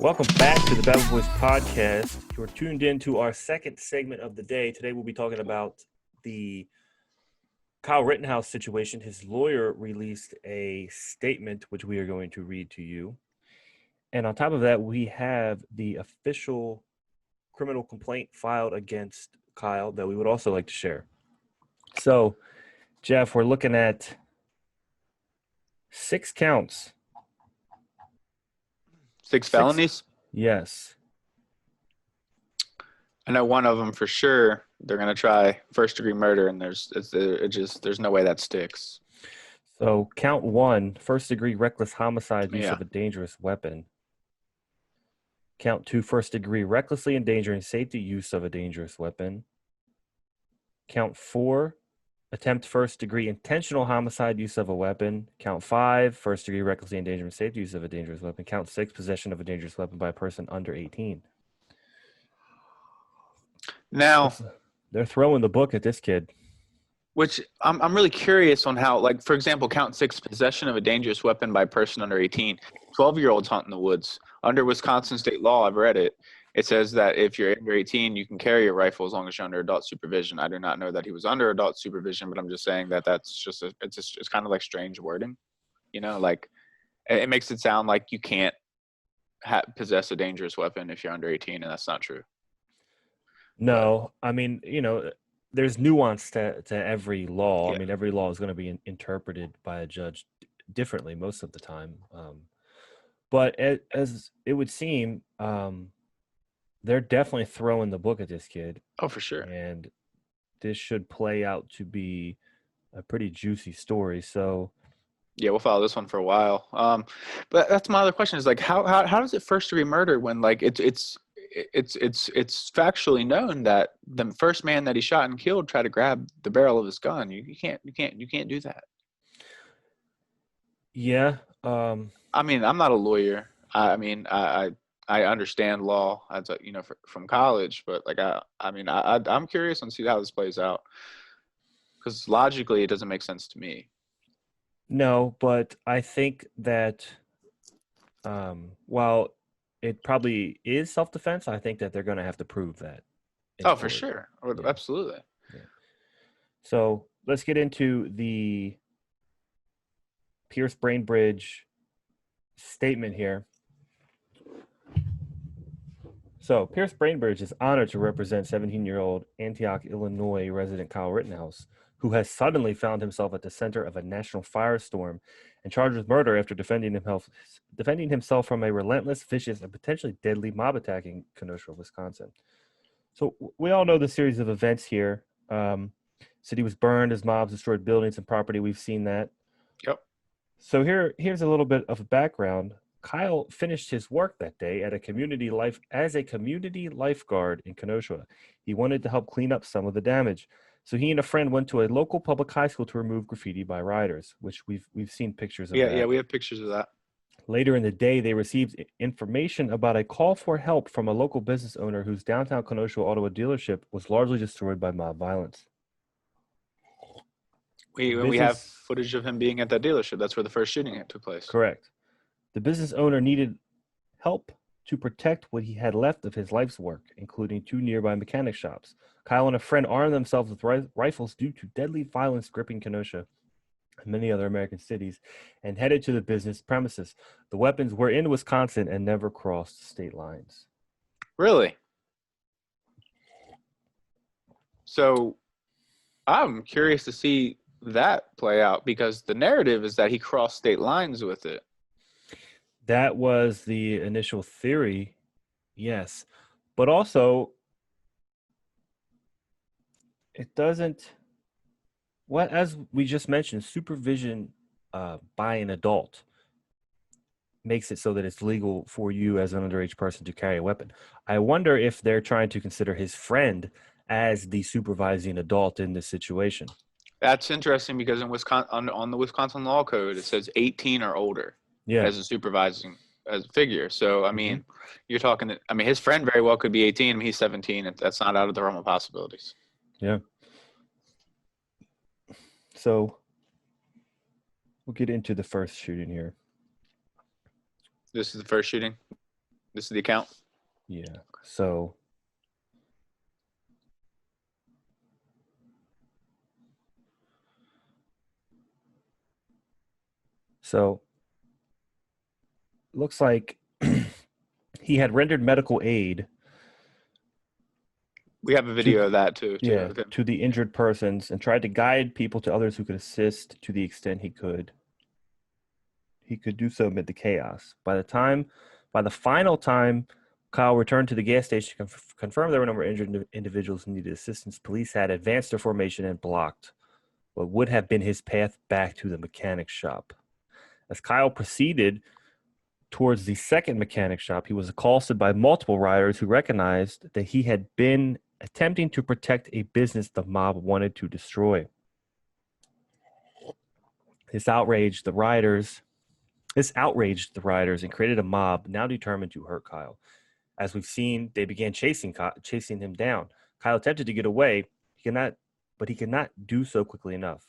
Welcome back to the Babble Boys podcast. You're tuned in to our second segment of the day. Today we'll be talking about the Kyle Rittenhouse situation. His lawyer released a statement, which we are going to read to you. And on top of that, we have the official criminal complaint filed against Kyle that we would also like to share. So, Jeff, we're looking at 6 counts. 6 felonies? Yes. I know one of them for sure. They're going to try first-degree murder, and there's no way that sticks. So, count 1, first-degree reckless homicide, use Yeah. of a dangerous weapon. Count 2, first-degree recklessly endangering safety, use of a dangerous weapon. Count 4, attempt first-degree intentional homicide, use of a weapon. Count 5, first-degree recklessly endangering safety, use of a dangerous weapon. Count 6, possession of a dangerous weapon by a person under 18. Now, they're throwing the book at this kid. which I'm really curious on how, like, for example, count 6, possession of a dangerous weapon by a person under 18. 12-year-olds hunt in the woods. Under Wisconsin state law, I've read it. It says that if you're under 18, you can carry a rifle as long as you're under adult supervision. I do not know that he was under adult supervision, but I'm just saying that it's kind of like strange wording. You know, like it makes it sound like you can't possess a dangerous weapon if you're under 18, and that's not true. No, I mean, there's nuance to every law. Yeah. I mean, every law is going to be interpreted by a judge differently most of the time. But as it would seem, they're definitely throwing the book at this kid. Oh, for sure. And this should play out to be a pretty juicy story. So, yeah, we'll follow this one for a while. But that's my other question is, like, how does it first degree murder when, like, it's factually known that the first man that he shot and killed tried to grab the barrel of his gun. You can't do that. Yeah. I mean, I'm not a lawyer. I understand law as from college, but like I'm curious and see how this plays out, because logically it doesn't make sense to me. No, but I think that while it probably is self-defense, I think that they're going to have to prove that. Oh, for sure. Yeah. Absolutely. Yeah. So let's get into the Pierce Brainbridge statement here. So Pierce Brainbridge is honored to represent 17-year-old Antioch, Illinois resident Kyle Rittenhouse, who has suddenly found himself at the center of a national firestorm and charged with murder after defending himself from a relentless, vicious, and potentially deadly mob attack in Kenosha, Wisconsin. So we all know the series of events here. City was burned as mobs destroyed buildings and property. We've seen that. Yep. So here's a little bit of background. Kyle finished his work that day at a community lifeguard in Kenosha. He wanted to help clean up some of the damage. So he and a friend went to a local public high school to remove graffiti by rioters, which we've seen pictures of. Yeah, we have pictures of that. Later in the day, they received information about a call for help from a local business owner whose downtown Kenosha auto dealership was largely destroyed by mob violence. We have footage of him being at that dealership. That's where the first shooting took place. Correct. The business owner needed help to protect what he had left of his life's work, including 2 nearby mechanic shops. Kyle and a friend armed themselves with rifles due to deadly violence gripping Kenosha and many other American cities and headed to the business premises. The weapons were in Wisconsin and never crossed state lines. Really? So I'm curious to see that play out, because the narrative is that he crossed state lines with it. That was the initial theory, yes. But also, it doesn't, as we just mentioned, supervision by an adult makes it so that it's legal for you as an underage person to carry a weapon. I wonder if they're trying to consider his friend as the supervising adult in this situation. That's interesting, because in Wisconsin, on the Wisconsin law code, it says 18 or older as a supervising as a figure. So, I mean, you're talking, his friend very well could be 18 and he's 17. And that's not out of the realm of possibilities. Yeah. So we'll get into the first shooting here. This is the first shooting? This is the account. Yeah. So looks like he had rendered medical aid. We have a video of that too. Yeah, Of him. to the injured persons and tried to guide people to others who could assist to the extent he could. He could do so amid the chaos. By the final time Kyle returned to the gas station to confirm there were no more injured individuals who needed assistance, police had advanced their formation and blocked what would have been his path back to the mechanic shop. As Kyle proceeded towards the second mechanic shop, he was accosted by multiple rioters who recognized that he had been attempting to protect a business the mob wanted to destroy. This outraged the rioters and created a mob now determined to hurt Kyle. As we've seen, they began chasing him down. Kyle attempted to get away, but he could not do so quickly enough.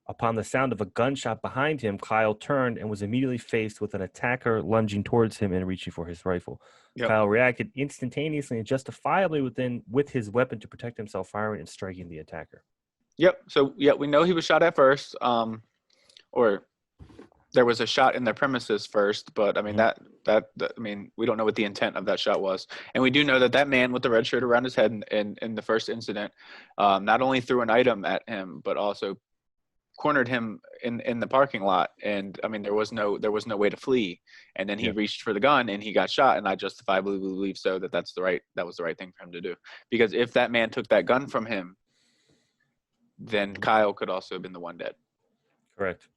Upon the sound of a gunshot behind him, Kyle turned and was immediately faced with an attacker lunging towards him and reaching for his rifle. Yep. Kyle reacted instantaneously and justifiably with his weapon to protect himself, firing and striking the attacker. Yep. So yeah, we know he was shot at first, or there was a shot in their premises first, but I mean that I mean, we don't know what the intent of that shot was, and we do know that man with the red shirt around his head in the first incident, not only threw an item at him, but also cornered him in the parking lot. And I mean, there was no way to flee, and then he reached for the gun and he got shot. And I justifiably believe that was the right thing for him to do, because if that man took that gun from him, then Kyle could also have been the one dead. Correct.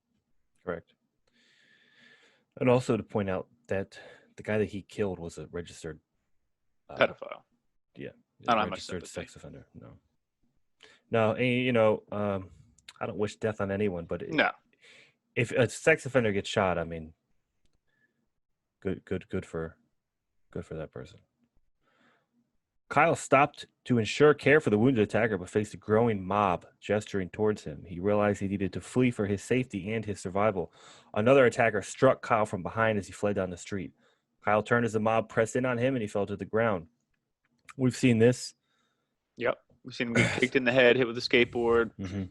And also to point out that the guy that he killed was a registered pedophile. Yeah, I don't registered sex offender. No, and, I don't wish death on anyone, but if a sex offender gets shot, I mean, good for that person. Kyle stopped to ensure care for the wounded attacker, but faced a growing mob gesturing towards him. He realized he needed to flee for his safety and his survival. Another attacker struck Kyle from behind as he fled down the street. Kyle turned as the mob pressed in on him, and he fell to the ground. We've seen this. Yep. We've seen him get kicked in the head, hit with a skateboard. Mm-hmm.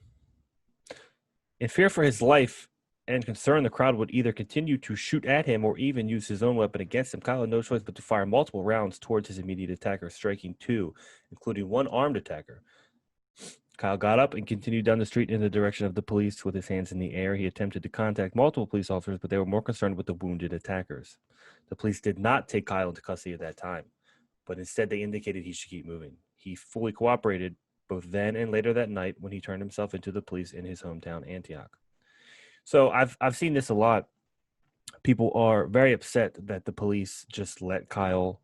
In fear for his life and concerned the crowd would either continue to shoot at him or even use his own weapon against him, Kyle had no choice but to fire multiple rounds towards his immediate attacker, striking two, including one armed attacker. Kyle got up and continued down the street in the direction of the police with his hands in the air. He attempted to contact multiple police officers, but they were more concerned with the wounded attackers. The police did not take Kyle into custody at that time, but instead they indicated he should keep moving. He fully cooperated both then and later that night when he turned himself into the police in his hometown, Antioch. So I've seen this a lot. People are very upset that the police just let Kyle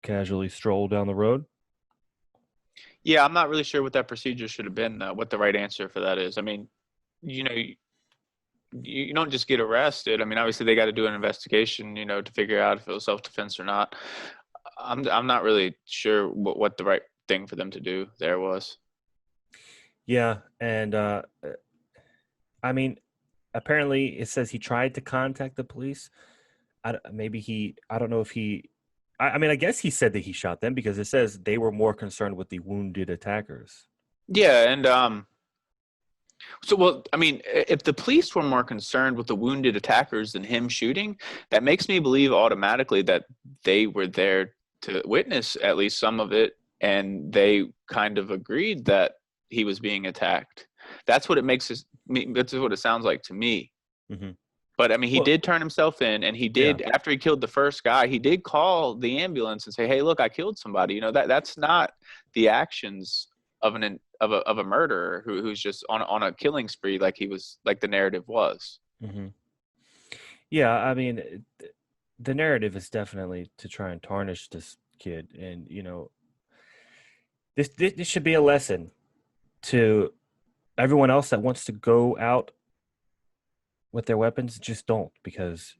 casually stroll down the road. Yeah, I'm not really sure what that procedure should have been, what the right answer for that is. I mean, you don't just get arrested. I mean, obviously they got to do an investigation, to figure out if it was self-defense or not. I'm not really sure what the right thing for them to do there was. Yeah, and I mean, apparently it says he tried to contact the police. I don't know if he. I mean, I guess he said that he shot them because it says they were more concerned with the wounded attackers. Yeah, and I mean, if the police were more concerned with the wounded attackers than him shooting, that makes me believe automatically that they were there to witness at least some of it, and they kind of agreed that he was being attacked. That's what it makes us. That's what it sounds like to me. Mm-hmm. But I mean, he did turn himself in, and he did after he killed the first guy. He did call the ambulance and say, "Hey, look, I killed somebody." That's not the actions of a murderer who's just on a killing spree like he was, like the narrative was. Mm-hmm. Yeah, I mean, the narrative is definitely to try and tarnish this kid, and this should be a lesson to everyone else that wants to go out with their weapons. Just don't, because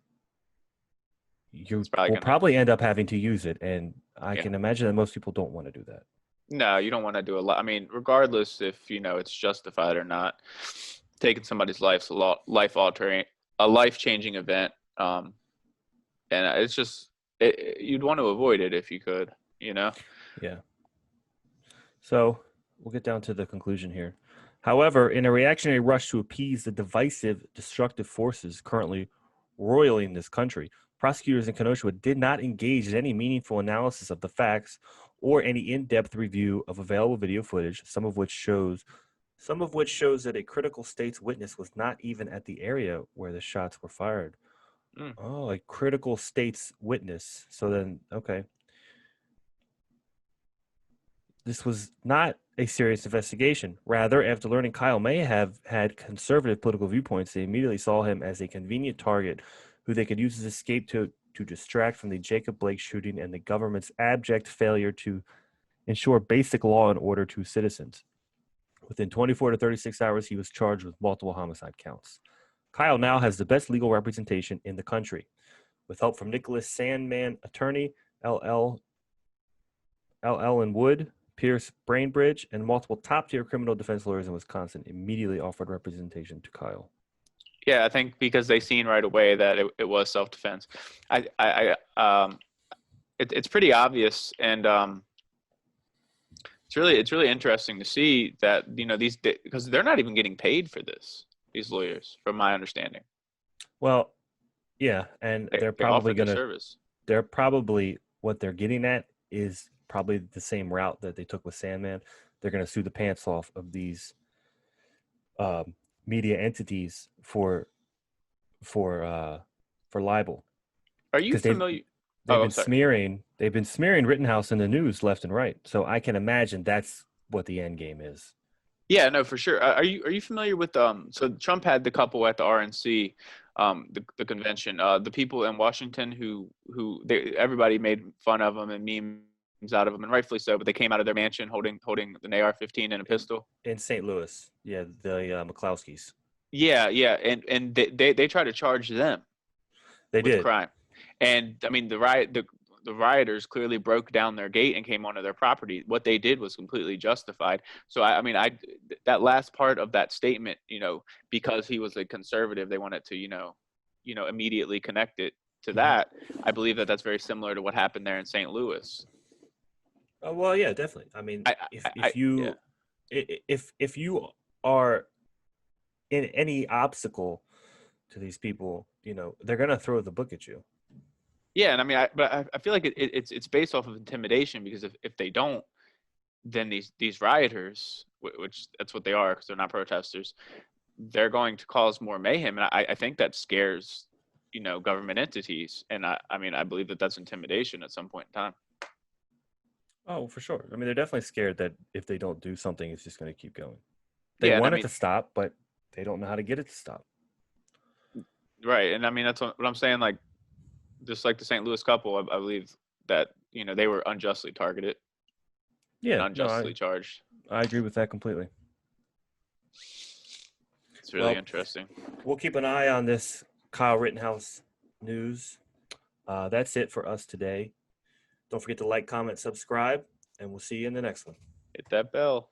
you will probably end up having to use it, and I can imagine that most people don't want to do that. No, you don't want to do a lot. I mean, regardless if it's justified or not, taking somebody's life's a life-altering, a life-changing event, and it's just you'd want to avoid it if you could, Yeah. So we'll get down to the conclusion here. However, in a reactionary rush to appease the divisive, destructive forces currently roiling this country, prosecutors in Kenosha did not engage in any meaningful analysis of the facts or any in-depth review of available video footage, some of which shows that a critical state's witness was not even at the area where the shots were fired. Mm. Oh, a critical state's witness. So then, okay. This was not a serious investigation. Rather, after learning Kyle may have had conservative political viewpoints, they immediately saw him as a convenient target who they could use as a scapegoat to distract from the Jacob Blake shooting and the government's abject failure to ensure basic law and order to citizens. Within 24 to 36 hours, he was charged with multiple homicide counts. Kyle now has the best legal representation in the country. With help from Nicholas Sandman attorney, LL and Wood, Pierce Brainbridge, and multiple top-tier criminal defense lawyers in Wisconsin immediately offered representation to Kyle. Yeah, I think because they seen right away that it was self-defense. It's pretty obvious, and it's really interesting to see that these, because they're not even getting paid for this. These lawyers, from my understanding. Well, yeah, and They they're probably offered the going to. service. They're probably what they're getting at is probably the same route that they took with Sandman. They're going to sue the pants off of these media entities for libel. Are you familiar? They've been Sorry. smearing Rittenhouse in the news left and right. So I can imagine that's what the end game is. Yeah, no, for sure. Are you familiar with so Trump had the couple at the RNC, the convention, the people in Washington who everybody made fun of them and memes out of them, and rightfully so. But they came out of their mansion holding an AR-15 and a pistol In St. Louis, yeah, the McClowskis. Yeah, and they try to charge them They with did. crime, and I mean the rioters clearly broke down their gate and came onto their property. What they did was completely justified. So I mean, that last part of that statement, because he was a conservative, they wanted to, immediately connect it to that. I believe that that's very similar to what happened there in St. Louis. Oh, well, yeah, definitely. I mean, Yeah. if you are in any obstacle to these people, they're gonna throw the book at you. Yeah, and I mean, I feel like it's based off of intimidation, because if they don't, then these rioters, which that's what they are because they're not protesters, they're going to cause more mayhem, and I think that scares government entities, and I mean I believe that that's intimidation at some point in time. Oh, for sure. I mean, they're definitely scared that if they don't do something, it's just going to keep going. They Yeah, want it to stop, but they don't know how to get it to stop. Right, and I mean that's what I'm saying. Like, just like the St. Louis couple, I believe that they were unjustly targeted. Yeah, and unjustly charged. I agree with that completely. It's really interesting. We'll keep an eye on this Kyle Rittenhouse news. That's it for us today. Don't forget to like, comment, subscribe, and we'll see you in the next one. Hit that bell.